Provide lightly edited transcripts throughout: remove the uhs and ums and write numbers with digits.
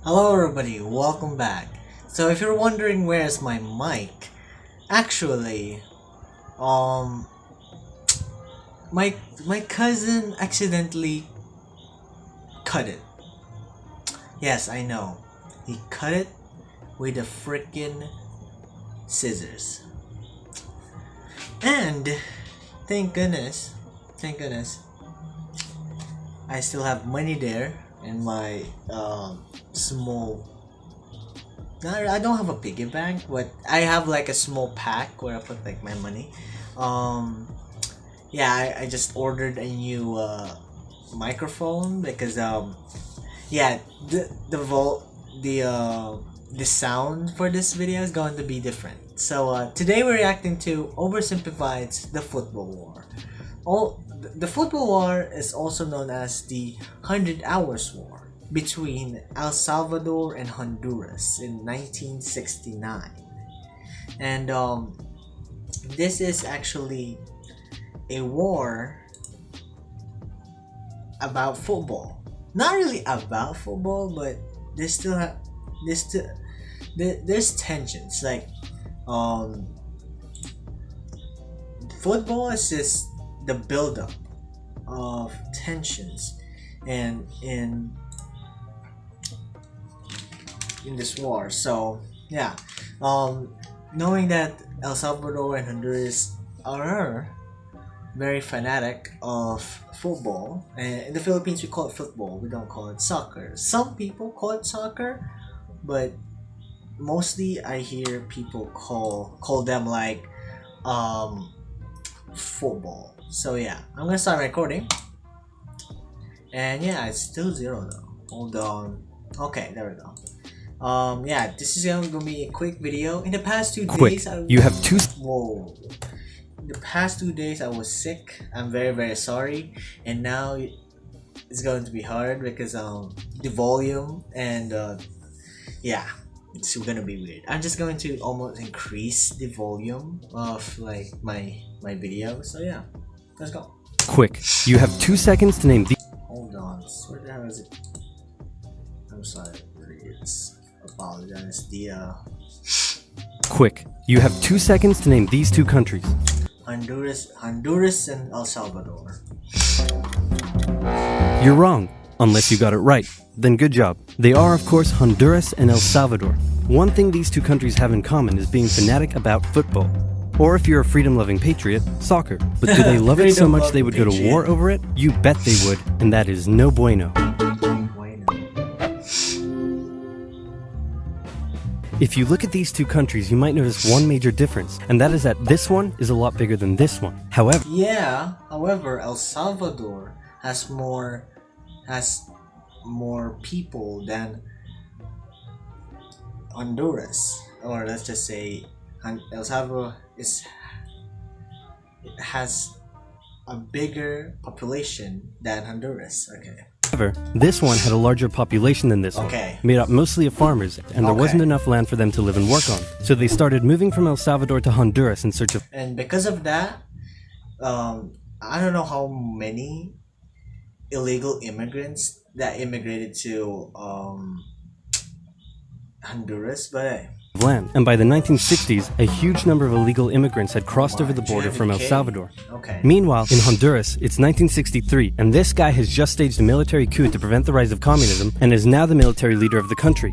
Hello everybody, welcome back. So if you're wondering where's my mic, actually, um, my cousin accidentally cut it. Yes, I know. He cut it with a freaking scissors. And thank goodness, I still have money there in my small. No, I don't have a piggy bank, but I have like a small pack where I put like my money. Um, yeah, I just ordered a new microphone because yeah, the sound for this video is going to be different. So today we're reacting to Oversimplified the Football War. The Football War is also known as the 100 Hours War between El Salvador and Honduras in 1969. And this is actually a war about football. Not really about football, but there's still there's still there's tensions. Like um, football is just the buildup of tensions, and in this war. So yeah, knowing that El Salvador and Honduras are very fanatic of football, and in the Philippines we call it football. We don't call it soccer. Some people call it soccer, but mostly I hear people call them like football. So yeah, I'm gonna start recording. And yeah, it's still zero though. Hold on. Okay, there we go. Yeah, this is gonna be a quick video. In the past 2 days, You have two. Whoa. In the past 2 days, I was sick. I'm very sorry, and now it's going to be hard because the volume and yeah, it's gonna be weird. I'm just going to almost increase the volume of like my video. So yeah, let's go. Quick. You have 2 seconds to name the. Hold on. Where the hell is it? I'm sorry. It's apologize. Quick. You have 2 seconds to name these two countries. Honduras and El Salvador. You're wrong, unless you got it right. Then good job. They are, of course, Honduras and El Salvador. One thing these two countries have in common is being fanatic about football. Or if you're a freedom-loving patriot, soccer. But do they love it so much they would go to war over it? You bet they would, and that is no bueno. If you look at these two countries, you might notice one major difference, and that is that this one is a lot bigger than this one. However, El Salvador has more people than Honduras, or let's just say El Salvador has a bigger population than Honduras. Okay. However, this one had a larger population than this one, made up mostly of farmers, and there wasn't enough land for them to live and work on. So they started moving from El Salvador to Honduras in search of. And because of that, I don't know how many illegal immigrants that immigrated to Honduras, but hey. Land. And by the 1960s, a huge number of illegal immigrants had crossed over the border from El Salvador. Meanwhile, in Honduras, it's 1963, and this guy has just staged a military coup to prevent the rise of communism and is now the military leader of the country.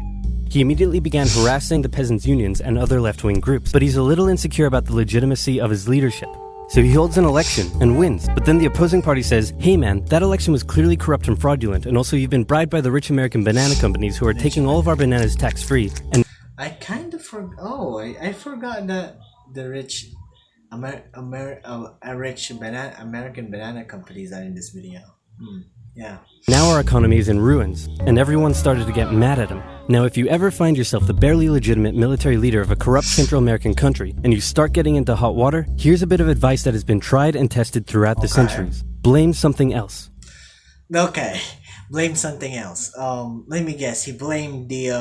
He immediately began harassing the peasants' unions and other left-wing groups, but he's a little insecure about the legitimacy of his leadership. So he holds an election and wins, but then the opposing party says, hey man, that election was clearly corrupt and fraudulent, and also you've been bribed by the rich American banana companies who are taking all of our bananas tax-free, and I kind of forgot. Oh, I forgot that the rich American banana companies are in this video. Yeah. Now our economy is in ruins, and everyone started to get mad at him. Now if you ever find yourself the barely legitimate military leader of a corrupt Central American country, and you start getting into hot water, here's a bit of advice that has been tried and tested throughout the centuries. Blame something else. Okay, blame something else. Let me guess. He blamed the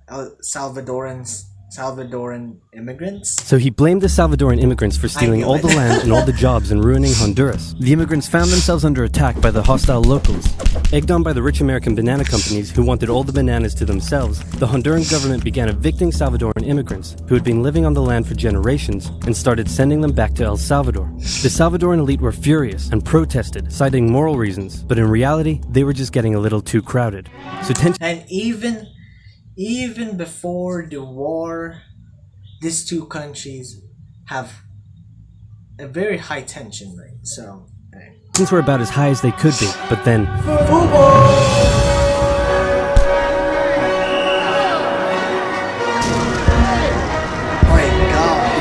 El Salvadorans Salvadoran immigrants. So he blamed the Salvadoran immigrants for stealing all the land and all the jobs and ruining Honduras. The immigrants found themselves under attack by the hostile locals. Egged on by the rich American banana companies who wanted all the bananas to themselves, the Honduran government began evicting Salvadoran immigrants who had been living on the land for generations and started sending them back to El Salvador. The Salvadoran elite were furious and protested, citing moral reasons, but in reality, they were just getting a little too crowded. So And even before the war, these two countries have a very high tension rate. So tensions were about as high as they could be, but then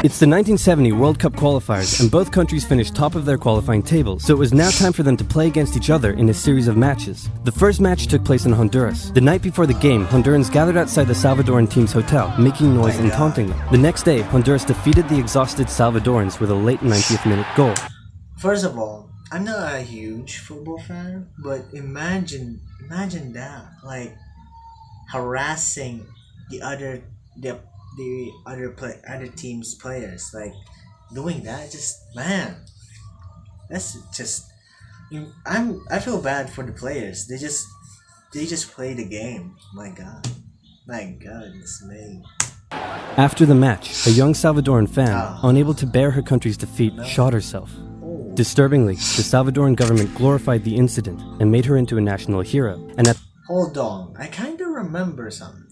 it's the 1970 World Cup Qualifiers, and both countries finished top of their qualifying tables, so it was now time for them to play against each other in a series of matches. The first match took place in Honduras. The night before the game, Hondurans gathered outside the Salvadoran team's hotel, making noise and taunting them. The next day, Honduras defeated the exhausted Salvadorans with a late 90th minute goal. First of all, I'm not a huge football fan, but imagine that, like harassing the other team's players, like doing that. Just man, that's just. I feel bad for the players. They just play the game. My goodness me. After the match, a young Salvadoran fan, unable to bear her country's defeat, shot herself. Disturbingly, the Salvadoran government glorified the incident and made her into a national hero. And hold on, I kind of remember something.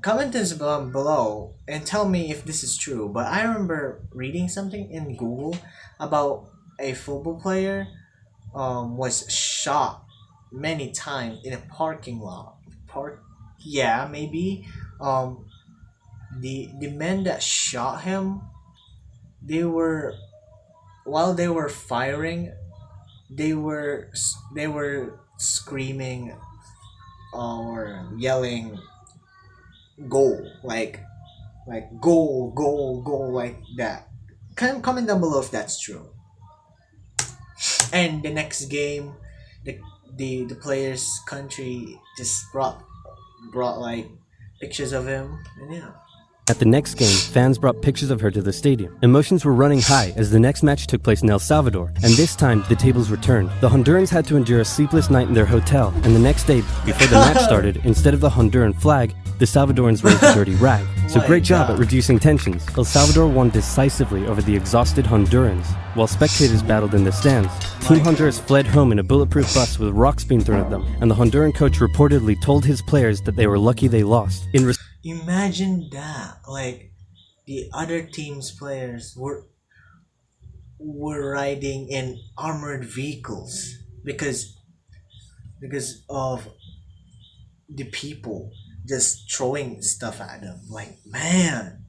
Comment this below and tell me if this is true, but I remember reading something in Google about a football player was shot many times in a parking lot. Maybe. The men that shot him, while they were firing, they were screaming or yelling goal, like goal like that. Comment down below if that's true. And the next game, the player's country just brought like pictures of him, and yeah. At the next game, fans brought pictures of her to the stadium. Emotions were running high as the next match took place in El Salvador, and this time the tables were turned. The Hondurans had to endure a sleepless night in their hotel, and the next day, before the match started, instead of the Honduran flag, the Salvadorans raised a dirty rag. So great job at reducing tensions. El Salvador won decisively over the exhausted Hondurans, while spectators battled in the stands. Team Honduras fled home in a bulletproof bus with rocks being thrown at them, and the Honduran coach reportedly told his players that they were lucky they lost. Imagine that, like the other team's players were riding in armored vehicles because of the people just throwing stuff at them. Like, man,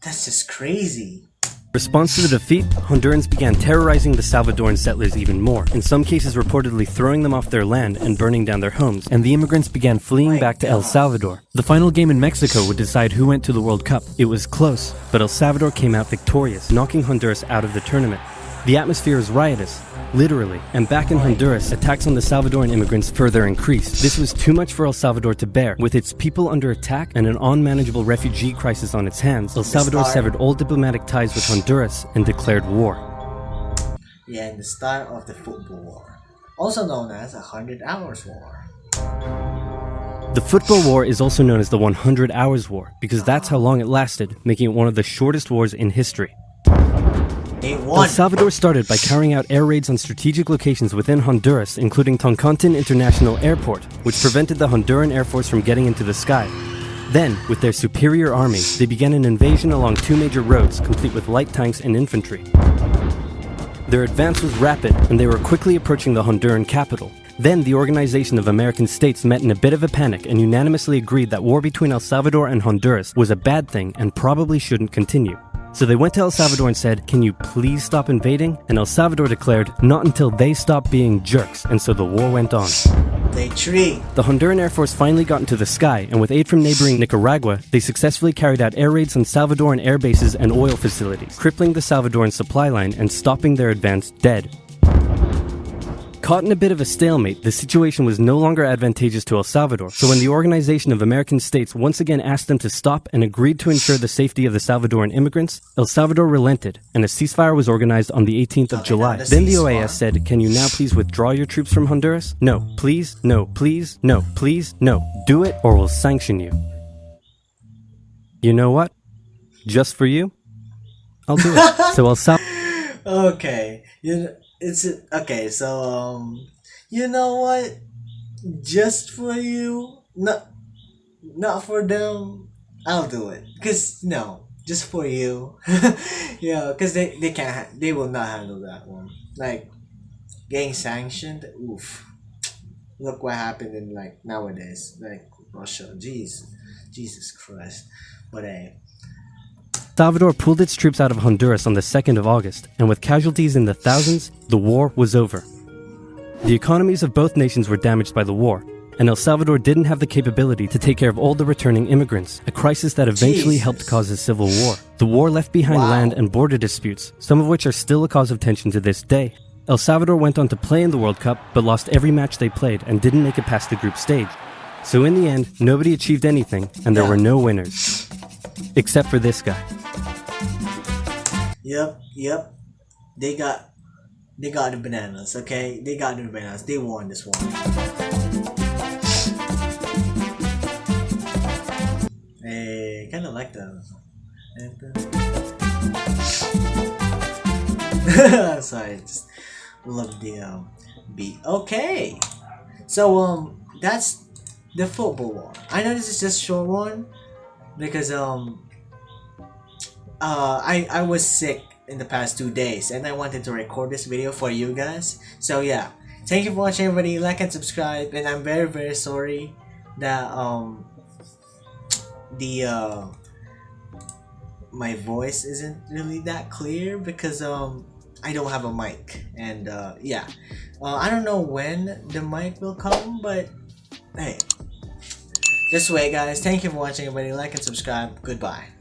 that's just crazy. In response to the defeat, Hondurans began terrorizing the Salvadoran settlers even more, in some cases reportedly throwing them off their land and burning down their homes, and the immigrants began fleeing back to El Salvador. The final game in Mexico would decide who went to the World Cup. It was close, but El Salvador came out victorious, knocking Honduras out of the tournament. The atmosphere was riotous, literally, and back in Honduras, attacks on the Salvadoran immigrants further increased. This was too much for El Salvador to bear. With its people under attack and an unmanageable refugee crisis on its hands, El Salvador severed all diplomatic ties with Honduras and declared war. Yeah, in the start of the football war, also known as 100 Hours War. The football war is also known as the 100 Hours War because that's how long it lasted, making it one of the shortest wars in history. El Salvador started by carrying out air raids on strategic locations within Honduras, including Toncontín International Airport, which prevented the Honduran Air Force from getting into the sky. Then, with their superior army, they began an invasion along two major roads, complete with light tanks and infantry. Their advance was rapid, and they were quickly approaching the Honduran capital. Then, the Organization of American States met in a bit of a panic and unanimously agreed that war between El Salvador and Honduras was a bad thing and probably shouldn't continue. So they went to El Salvador and said, "Can you please stop invading?" And El Salvador declared, "Not until they stop being jerks," and so the war went on. The Honduran Air Force finally got into the sky, and with aid from neighboring Nicaragua, they successfully carried out air raids on Salvadoran air bases and oil facilities, crippling the Salvadoran supply line and stopping their advance dead. Caught in a bit of a stalemate, the situation was no longer advantageous to El Salvador, so when the Organization of American States once again asked them to stop and agreed to ensure the safety of the Salvadoran immigrants, El Salvador relented, and a ceasefire was organized on the 18th of July. Then the OAS said, "Can you now please withdraw your troops from Honduras? No, please, no, please, no, please, no. Do it or we'll sanction you." You know what? Just for you, I'll do it. So El Salvador... Okay, okay. So you know what? Just for you, not for them. I'll do it. Cause no, just for you. Yeah, cause they can't. They will not handle that one. Like getting sanctioned. Oof. Look what happened in like nowadays. Like Russia. Jesus Christ. But hey. Salvador pulled its troops out of Honduras on the 2nd of August, and with casualties in the thousands, the war was over. The economies of both nations were damaged by the war, and El Salvador didn't have the capability to take care of all the returning immigrants, a crisis that eventually helped cause a civil war. The war left behind land and border disputes, some of which are still a cause of tension to this day. El Salvador went on to play in the World Cup, but lost every match they played and didn't make it past the group stage. So in the end, nobody achieved anything, and there were no winners. Except for this guy. Yep. They got the bananas, okay? They got the bananas. They won this one. Hey, kinda like them. Sorry, just love the beat. Okay. So that's the football war. I know this is just a short one because I was sick in the past 2 days and I wanted to record this video for you guys. So yeah, thank you for watching everybody. Like and subscribe, and I'm very sorry that my voice isn't really that clear because I don't have a mic, and yeah, I don't know when the mic will come, but hey, just wait guys. Thank you for watching everybody. Like and subscribe. Goodbye.